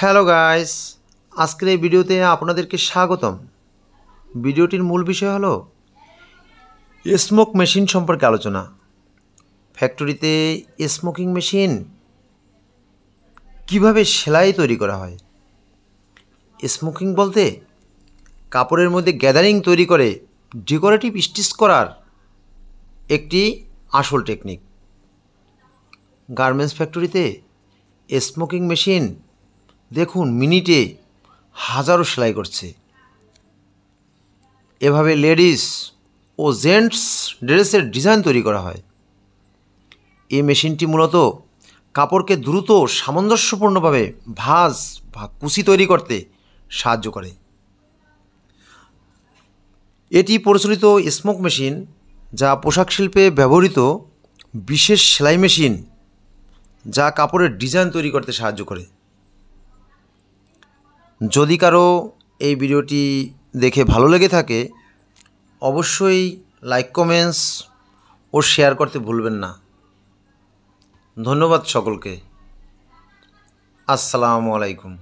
Hello guys, আজকের এই ভিডিওতে আপনাদেরকে স্বাগতম। ভিডিওটির মূল বিষয় হলো স্মোক মেশিন সম্পর্কে আলোচনা। ফ্যাক্টরিতে স্মোকিং মেশিন কিভাবে সেলাই তৈরি করা হয়। স্মোকিং বলতে কাপড়ের মধ্যে গ্যাদারিং তৈরি করে ডেকোরেটিভ স্টিচ করার একটি আসল টেকনিক। গার্মেন্টস ফ্যাক্টরিতে স্মোকিং মেশিন দেখুন মিনিটে হাজারো সেলাই করছে। এভাবে লেডিস ও জেন্টস ড্রেসের ডিজাইন তৈরি করা হয়। এই মেশিনটি মূলত কাপড়কে দ্রুত সামঞ্জস্যপূর্ণভাবে ভাঁজ বা কুচি তৈরি করতে সাহায্য করে। এটি প্রচলিত স্মোক মেশিন, যা পোশাক শিল্পে ব্যবহৃত বিশেষ সেলাই মেশিন, যা কাপড়ের ডিজাইন তৈরি করতে সাহায্য করে। যদি কারো এই ভিডিওটি দেখে ভালো লেগে থাকে, অবশ্যই লাইক, কমেন্টস ও শেয়ার করতে ভুলবেন না। ধন্যবাদ সকলকে। আসসালামু আলাইকুম।